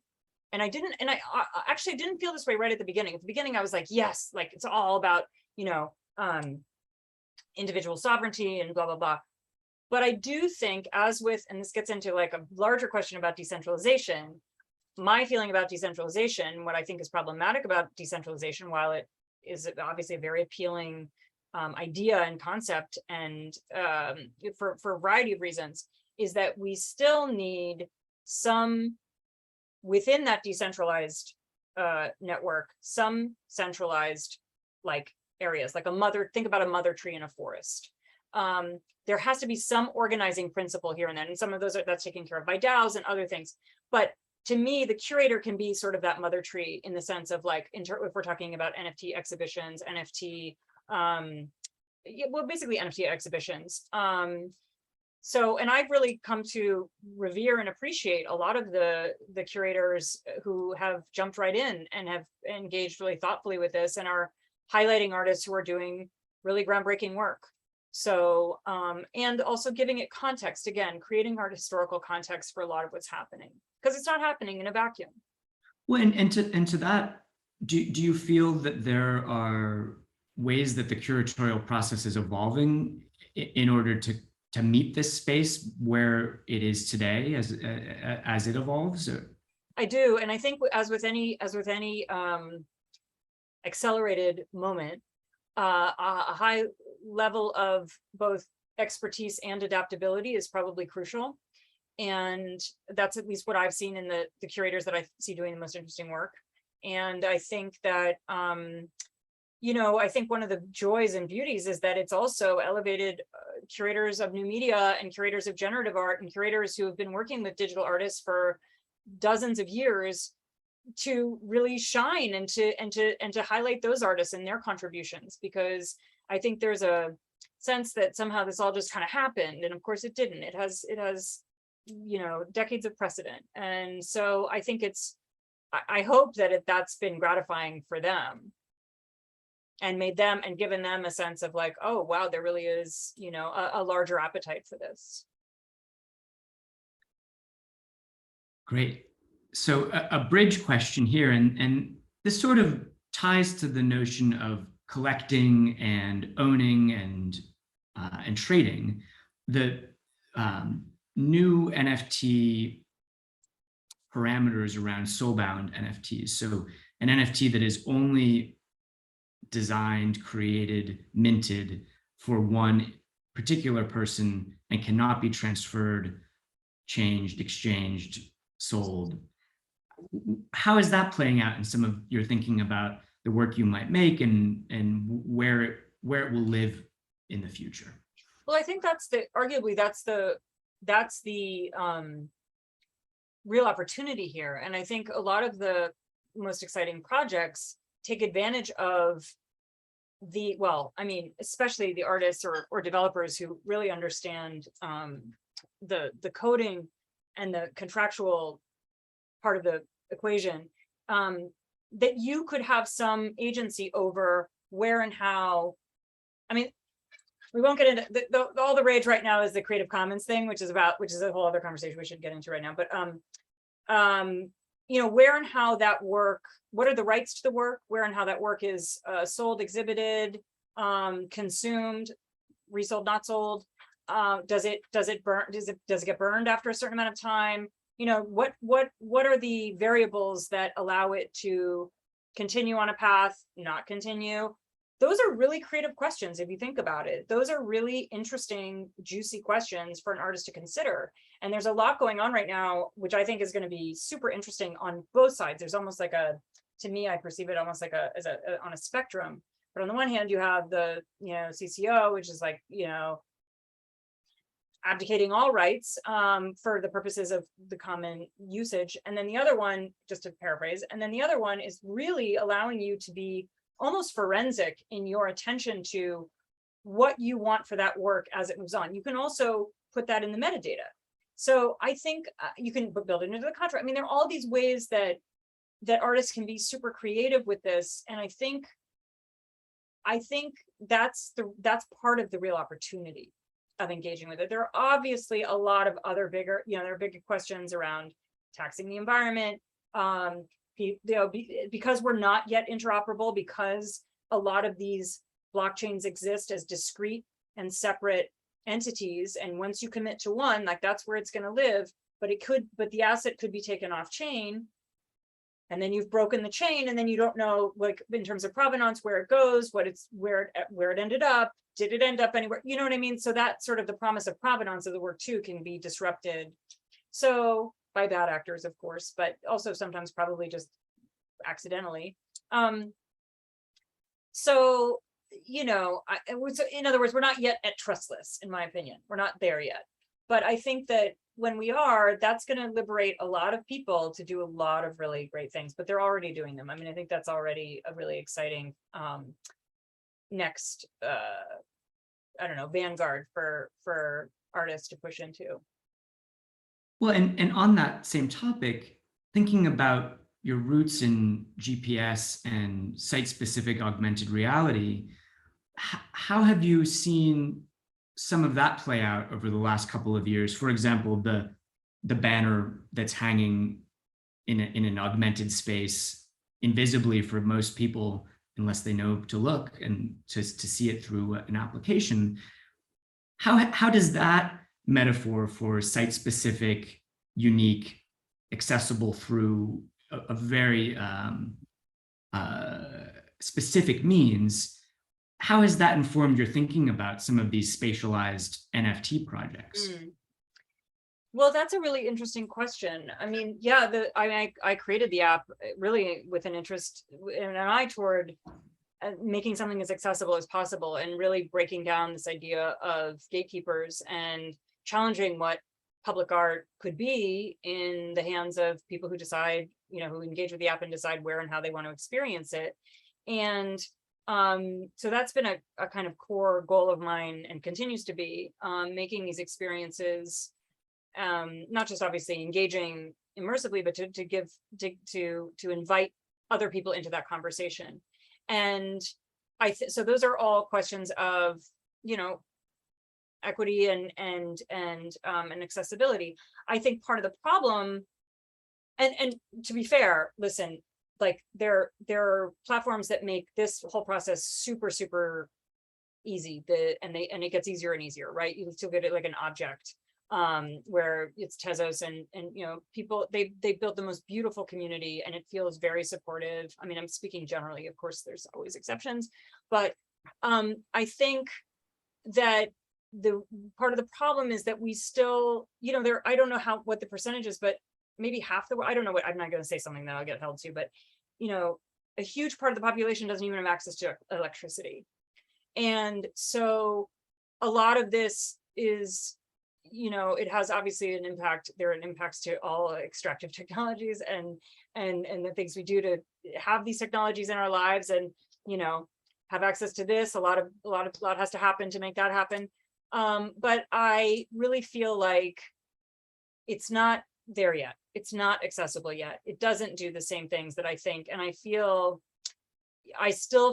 I actually didn't feel this way right at the beginning. At the beginning, I was like, yes, like it's all about, individual sovereignty and blah, blah, blah. But I do think, as with, and this gets into like a larger question about decentralization, my feeling about decentralization, what I think is problematic about decentralization, while it is obviously a very appealing idea and concept, and for a variety of reasons, is that we still need some, within that decentralized network, some centralized like areas, like think about a mother tree in a forest. There has to be some organizing principle here and then, and some of those that's taken care of by DAOs and other things. But to me, the curator can be sort of that mother tree in the sense of like, if we're talking about NFT exhibitions, NFT, well, basically NFT exhibitions. So, and I've really come to revere and appreciate a lot of the curators who have jumped right in and have engaged really thoughtfully with this and are highlighting artists who are doing really groundbreaking work. So, and also giving it context, again, creating art historical context for a lot of what's happening, because it's not happening in a vacuum. Well, and to that, do you feel that there are ways that the curatorial process is evolving in order to meet this space where it is today as it evolves? I do, and I think as with any accelerated moment, a high level of both expertise and adaptability is probably crucial. And that's at least what I've seen in the curators that I see doing the most interesting work. And I think that, I think one of the joys and beauties is that it's also elevated curators of new media and curators of generative art and curators who have been working with digital artists for dozens of years to really shine and to highlight those artists and their contributions, because I think there's a sense that somehow this all just kind of happened, and of course it didn't. It has decades of precedent, and so I think I hope that that's been gratifying for them and made them and given them a sense of like, oh wow, there really is a larger appetite for this. Great. So a bridge question here, and this sort of ties to the notion of collecting and owning and trading. The new NFT parameters around soulbound NFTs. So an NFT that is only designed, created, minted for one particular person and cannot be transferred, changed, exchanged, sold. How is that playing out in some of your thinking about the work you might make and where it will live in the future? Well, I think arguably that's the real opportunity here. And I think a lot of the most exciting projects take advantage of especially the artists or developers who really understand the coding and the contractual part of the equation, that you could have some agency over where and how. I mean, we won't get into all the rage right now is the Creative Commons thing, which is a whole other conversation we should get into right now. But where and how that work, what are the rights to the work, where and how that work is sold, exhibited, consumed, resold, not sold. Does it burn? Does it get burned after a certain amount of time? What are the variables that allow it to continue on a path, not continue? Those are really creative questions if you think about it. Those are really interesting, juicy questions for an artist to consider. And there's a lot going on right now, which I think is going to be super interesting on both sides. There's almost like to me, I perceive it almost like on a spectrum But on the one hand, you have the, CCO, which is like, abdicating all rights for the purposes of the common usage. And then the other one, just to paraphrase, and then the other one is really allowing you to be almost forensic in your attention to what you want for that work as it moves on. You can also put that in the metadata. So I think you can build it into the contract. I mean, there are all these ways that artists can be super creative with this. And I think that's part of the real opportunity of engaging with it. There are obviously a lot of other bigger, there are bigger questions around taxing the environment, because we're not yet interoperable, because a lot of these blockchains exist as discrete and separate entities. And once you commit to one, like that's where it's going to live, but the asset could be taken off chain. And then you've broken the chain, and then you don't know, like in terms of provenance, where it goes, where it ended up. Did it end up anywhere? You know what I mean? So that sort of the promise of provenance of the work too can be disrupted. So by bad actors, of course, but also sometimes probably just accidentally. So in other words, we're not yet at trustless, in my opinion. We're not there yet. But I think that when we are, that's going to liberate a lot of people to do a lot of really great things, but they're already doing them. I mean, I think that's already a really exciting next, vanguard for artists to push into. Well, and on that same topic, thinking about your roots in GPS and site-specific augmented reality, how have you seen some of that play out over the last couple of years? For example, the banner that's hanging in an augmented space invisibly for most people, unless they know to look and to see it through an application. How does that metaphor for site-specific, unique, accessible through a very specific means, how has that informed your thinking about some of these spatialized NFT projects? Well, that's a really interesting question. I mean, yeah, I created the app really with an interest and an eye toward making something as accessible as possible, and really breaking down this idea of gatekeepers and challenging what public art could be in the hands of people who decide, who engage with the app and decide where and how they want to experience it. And so that's been a kind of core goal of mine, and continues to be, making these experiences not just obviously engaging immersively, but to invite other people into that conversation. And so those are all questions of, equity and accessibility. I think part of the problem, and to be fair, listen, like there are platforms that make this whole process super, super easy. And it gets easier and easier, right? You still get it like an object, where it's Tezos and people, they built the most beautiful community, and it feels very supportive. I mean, I'm speaking generally, of course, there's always exceptions, but I think that the part of the problem is that we still, I don't know what the percentage is, but maybe half I don't know what, I'm not going to say something that I'll get held to, but a huge part of the population doesn't even have access to electricity. And so a lot of this is, it has obviously an impact. There are impacts to all extractive technologies and the things we do to have these technologies in our lives, and have access to this. A lot has to happen to make that happen. But I really feel like it's not there yet. It's not accessible yet. It doesn't do the same things that I think, and I still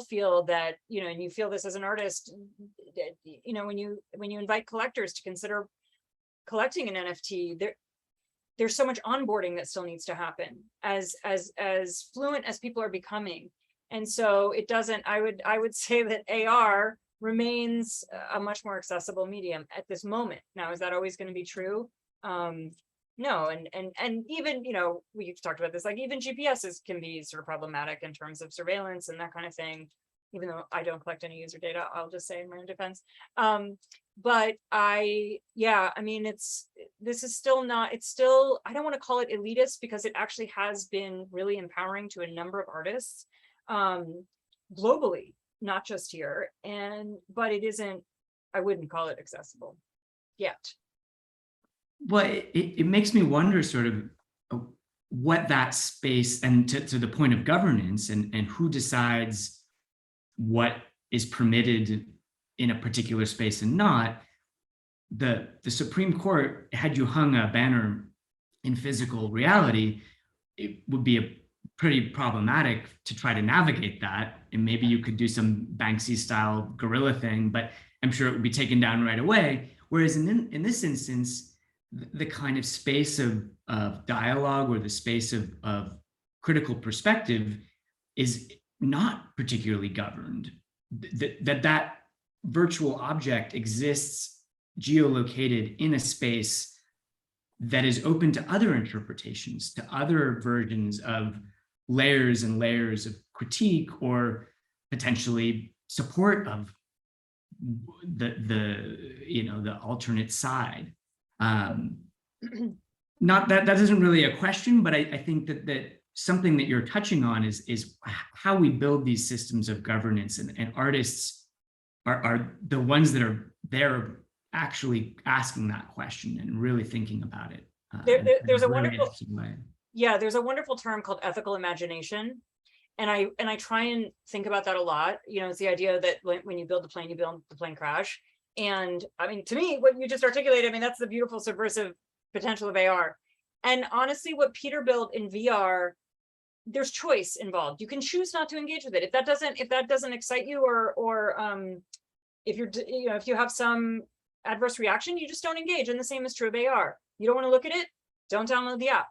feel that, and you feel this as an artist, when you invite collectors to consider collecting an NFT, there's so much onboarding that still needs to happen as fluent as people are becoming. And so it doesn't, I would say that AR remains a much more accessible medium at this moment. Now, is that always going to be true? No, and even, we've talked about this, like even GPSs can be sort of problematic in terms of surveillance and that kind of thing, even though I don't collect any user data, I'll just say in my own defense. But this is still not, I don't want to call it elitist, because it actually has been really empowering to a number of artists globally. not just here, but it isn't, I wouldn't call it accessible yet. Well, it makes me wonder sort of what that space, and to the point of governance, and who decides what is permitted in a particular space and not. The Supreme Court, had you hung a banner in physical reality, it would be pretty problematic to try to navigate that. And maybe you could do some Banksy style guerrilla thing, but I'm sure it would be taken down right away. Whereas in this instance, the kind of space of dialogue, or the space of critical perspective, is not particularly governed. That virtual object exists geolocated in a space that is open to other interpretations, to other versions of layers and layers of critique, or potentially support of the alternate side. Not that isn't really a question, but I think that something that you're touching on is how we build these systems of governance, and artists are the ones that are there actually asking that question and really thinking about it. There's a really wonderful way. Yeah, there's a wonderful term called ethical imagination. And I try and think about that a lot. It's the idea that when you build the plane, you build the plane crash. And I mean, to me, what you just articulated, I mean, that's the beautiful subversive potential of AR. And honestly, what Peter built in VR, there's choice involved. You can choose not to engage with it. If that doesn't excite you, or if you have some adverse reaction, you just don't engage. And the same is true of AR. You don't want to look at it, don't download the app.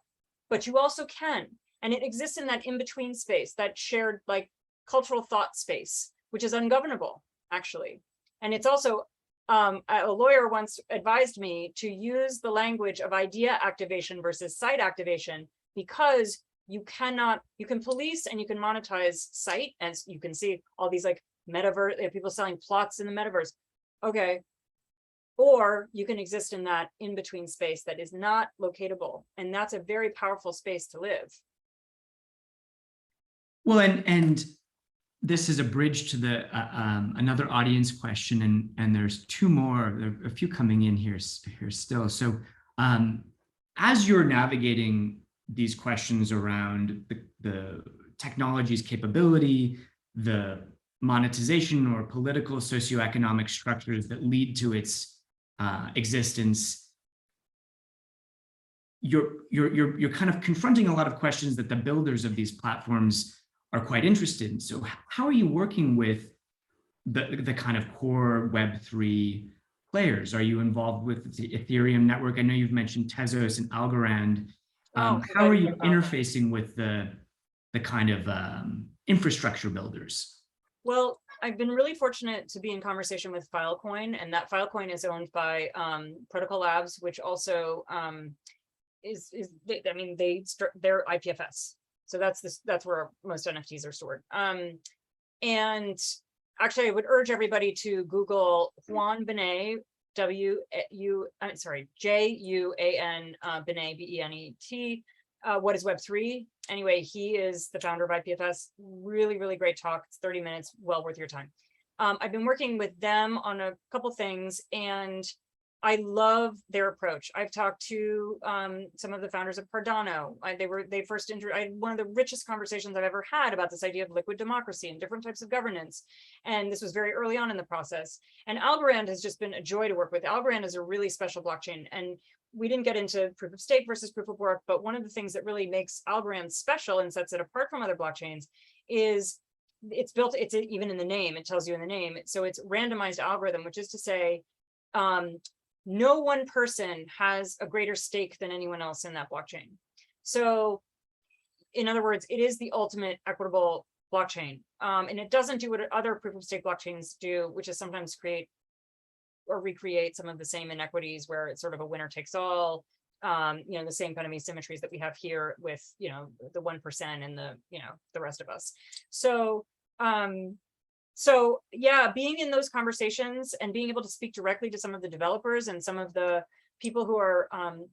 But you also can. And it exists in that in-between space, that shared like cultural thought space, which is ungovernable, actually. And it's also, a lawyer once advised me to use the language of idea activation versus site activation, because you can police and you can monetize site, as you can see all these like metaverse, people selling plots in the metaverse. Okay. Or you can exist in that in-between space that is not locatable. And that's a very powerful space to live. Well, and this is a bridge to the another audience question, and there's two more. There are a few coming in here still. So as you're navigating these questions around the technology's capability, the monetization or political socioeconomic structures that lead to its existence, you're kind of confronting a lot of questions that the builders of these platforms are quite interested in. So how are you working with the kind of core Web3 players? Are you involved with the Ethereum network? I know you've mentioned Tezos and Algorand. How are you interfacing with the kind of infrastructure builders? Well, I've been really fortunate to be in conversation with Filecoin, and that Filecoin is owned by Protocol Labs, which also they're IPFS. So that's where most NFTs are stored. And actually, I would urge everybody to Google Juan Benet, Juan Benet, BENET. What is Web3? Anyway, he is the founder of IPFS. Really, really great talk. It's 30 minutes, well worth your time. I've been working with them on a couple things, and I love their approach. I've talked to some of the founders of Cardano. I had one of the richest conversations I've ever had about this idea of liquid democracy and different types of governance. And this was very early on in the process. And Algorand has just been a joy to work with. Algorand is a really special blockchain. And we didn't get into proof of stake versus proof of work, but one of the things that really makes Algorand special and sets it apart from other blockchains is it's even in the name, it tells you in the name. So it's randomized algorithm, which is to say, no one person has a greater stake than anyone else in that blockchain. So in other words, it is the ultimate equitable blockchain. And it doesn't do what other proof of stake blockchains do, which is sometimes create or recreate some of the same inequities where it's sort of a winner takes all, the same kind of asymmetries that we have here with, the 1% and the rest of us. So yeah, being in those conversations and being able to speak directly to some of the developers and some of the people who are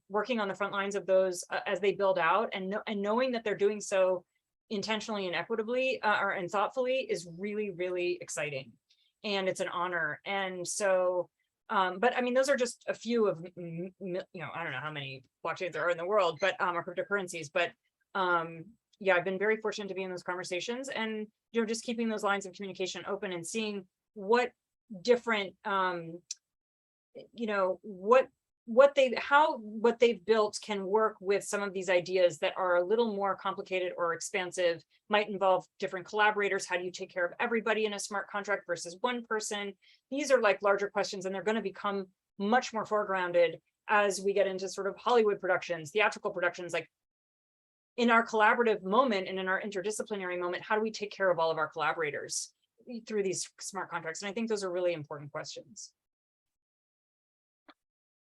working on the front lines of those as they build out, and knowing that they're doing so intentionally and equitably and thoughtfully is really, really exciting. And it's an honor. And so, but I mean, those are just a few of, you know, I don't know how many blockchains there are in the world, but or cryptocurrencies, but yeah, I've been very fortunate to be in those conversations, and, you know, just keeping those lines of communication open and seeing what different, you know, what they've built can work with some of these ideas that are a little more complicated or expansive, might involve different collaborators. How do you take care of everybody in a smart contract versus one person? These are like larger questions, and they're going to become much more foregrounded as we get into sort of Hollywood productions, theatrical productions. Like in our collaborative moment and in our interdisciplinary moment, how do we take care of all of our collaborators through these smart contracts? And I think those are really important questions.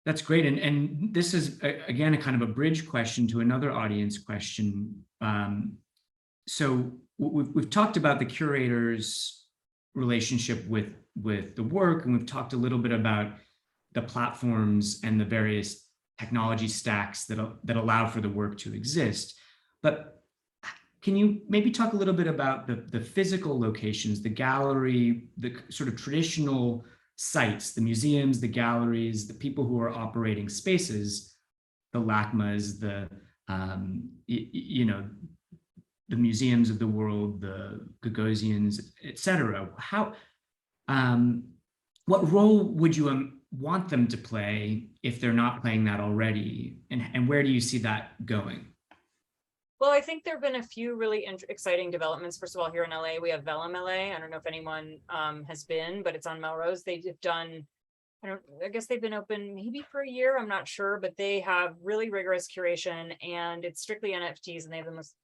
That's great. And this is, again, a kind of a bridge question to another audience question. So we've talked about the curator's relationship with the work, and we've talked a little bit about the platforms and the various technology stacks that allow for the work to exist. But can you maybe talk a little bit about the physical locations, the gallery, the sort of traditional sites, the museums, the galleries, the people who are operating spaces, the LACMAs, the you know, the museums of the world, the Gagosians, et cetera. How, what role would you want them to play if they're not playing that already? And where do you see that going? Well, I think there have been a few really exciting developments. First of all, here in LA, we have Vellum LA. I don't know if anyone has been, but it's on Melrose. They've done, I guess they've been open maybe for a year, I'm not sure, but they have really rigorous curation, and it's strictly NFTs, and they have the most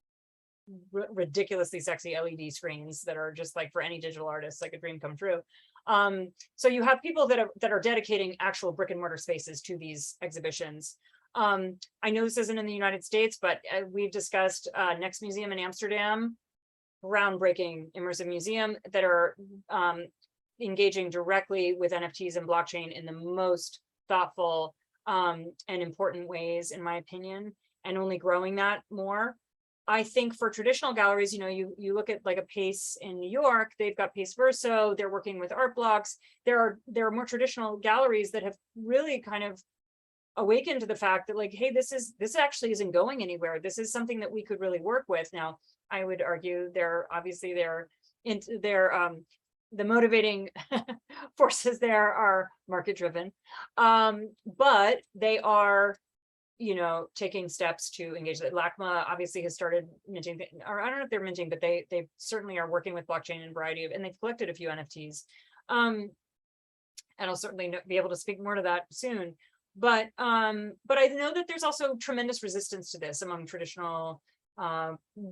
ridiculously sexy LED screens that are just like for any digital artist, like a dream come true. So you have people that are dedicating actual brick and mortar spaces to these exhibitions. I know this isn't in the United States, but we've discussed Next Museum in Amsterdam, groundbreaking immersive museum that are engaging directly with NFTs and blockchain in the most thoughtful and important ways, in my opinion, and only growing that more. I think for traditional galleries, you know, you look at like a Pace in New York, they've got Pace Verso, they're working with art blocks. There are more traditional galleries that have really kind of awakened to the fact that, like, hey, this actually isn't going anywhere. This is something that we could really work with. Now, I would argue the motivating forces there are market driven, but they are, you know, taking steps to engage. That LACMA obviously has started minting, or I don't know if they're minting, but they certainly are working with blockchain in a variety of, and they've collected a few NFTs. And I'll certainly be able to speak more to that soon. But I know that there's also tremendous resistance to this among traditional,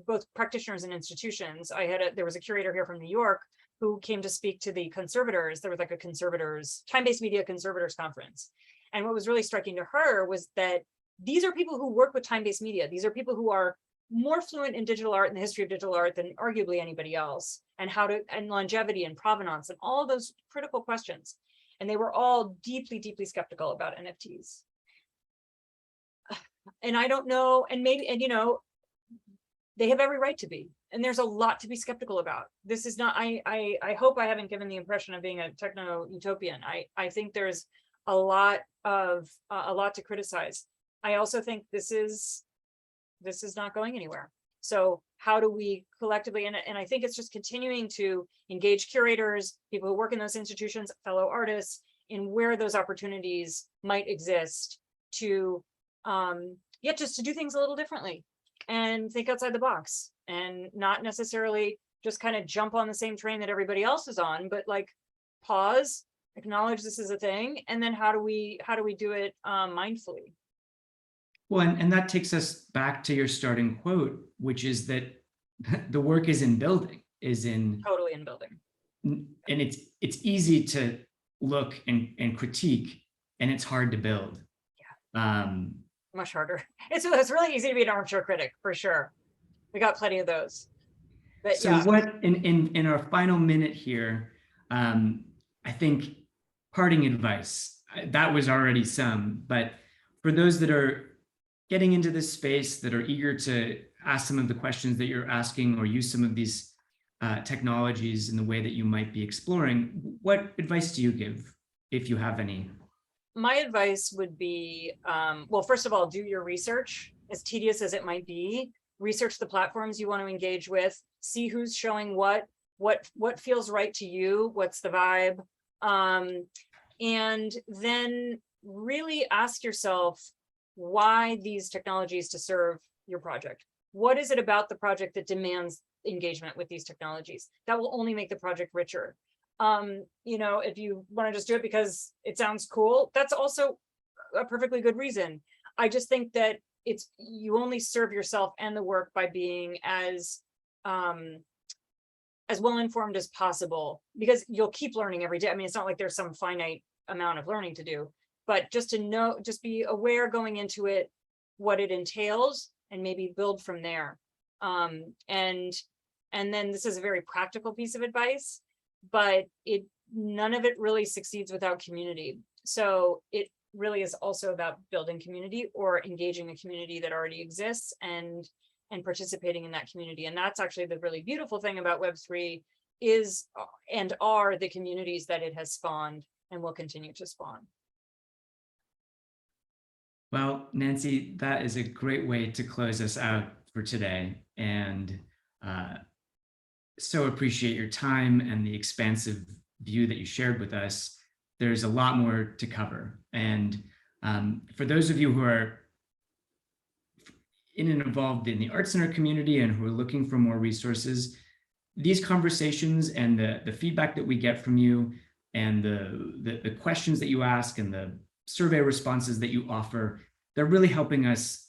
both practitioners and institutions. There was a curator here from New York who came to speak to the conservators. There was like a time-based media conservators conference. And what was really striking to her was that these are people who work with time-based media. These are people who are more fluent in digital art and the history of digital art than arguably anybody else, and and longevity and provenance and all of those critical questions. And they were all deeply, deeply skeptical about NFTs. And I don't know, and you know, they have every right to be. And there's a lot to be skeptical about. This is not, I hope I haven't given the impression of being a techno-utopian. I think there's a lot to criticize. I also think this is not going anywhere. So how do we collectively, and I think it's just continuing to engage curators, people who work in those institutions, fellow artists, in where those opportunities might exist to, just to do things a little differently and think outside the box, and not necessarily just kind of jump on the same train that everybody else is on, but like pause, acknowledge this is a thing, and then how do we do it mindfully? Well, and that takes us back to your starting quote, which is that the work is in building, Totally in building. And it's easy to look and critique, and it's hard to build. Yeah. Much harder. It's really easy to be an armchair critic, for sure. We got plenty of those. But so yeah. What in our final minute here, I think parting advice, that was already some, but for those that are getting into this space, that are eager to ask some of the questions that you're asking or use some of these technologies in the way that you might be exploring, what advice do you give, if you have any? My advice would be, well, first of all, do your research, as tedious as it might be. Research the platforms you want to engage with, see who's showing what feels right to you, what's the vibe, and then really ask yourself why these technologies to serve your project. What is it about the project that demands engagement with these technologies? That will only make the project richer. You know, if you want to just do it because it sounds cool, that's also a perfectly good reason. I just think that you only serve yourself and the work by being as well informed as possible, because you'll keep learning every day. I mean, it's not like there's some finite amount of learning to do, but just to know, just be aware going into it, what it entails, and maybe build from there. And then this is a very practical piece of advice, but none of it really succeeds without community. So it really is also about building community or engaging a community that already exists and participating in that community. And that's actually the really beautiful thing about Web3 is and are the communities that it has spawned and will continue to spawn. Well, Nancy, that is a great way to close us out for today. And so appreciate your time and the expansive view that you shared with us. There's a lot more to cover. And for those of you who are in and involved in the ArtCenter community and who are looking for more resources, these conversations and the feedback that we get from you and the questions that you ask and the survey responses that you offer, they're really helping us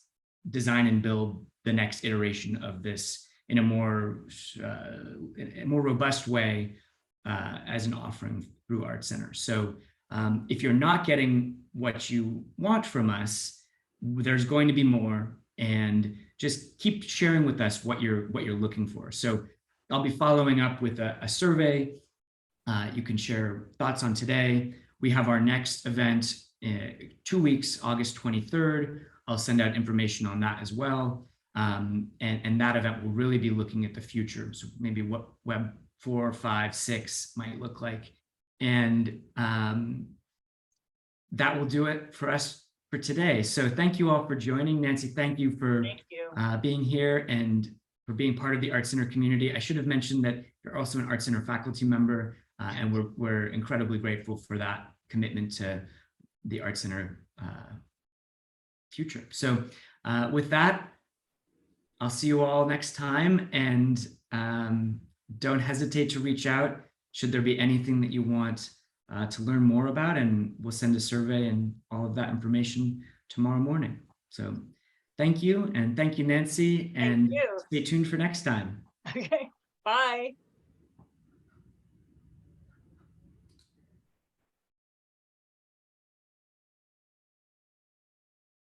design and build the next iteration of this in a more robust way as an offering through ArtCenter. So if you're not getting what you want from us, there's going to be more, and just keep sharing with us what you're looking for. So I'll be following up with a survey. You can share thoughts on today. We have our next event in 2 weeks, August 23rd. I'll send out information on that as well. And that event will really be looking at the future. So maybe what Web 4, 5, 6 might look like. And that will do it for us for today. So thank you all for joining. Nancy, thank you for being here and for being part of the ArtCenter community. I should have mentioned that you're also an ArtCenter faculty member, and we're incredibly grateful for that commitment to the ArtCenter future. So with that, I'll see you all next time, and don't hesitate to reach out should there be anything that you want to learn more about, and we'll send a survey and all of that information tomorrow morning. So thank you, and thank you, Nancy, and stay tuned for next time. Okay, bye.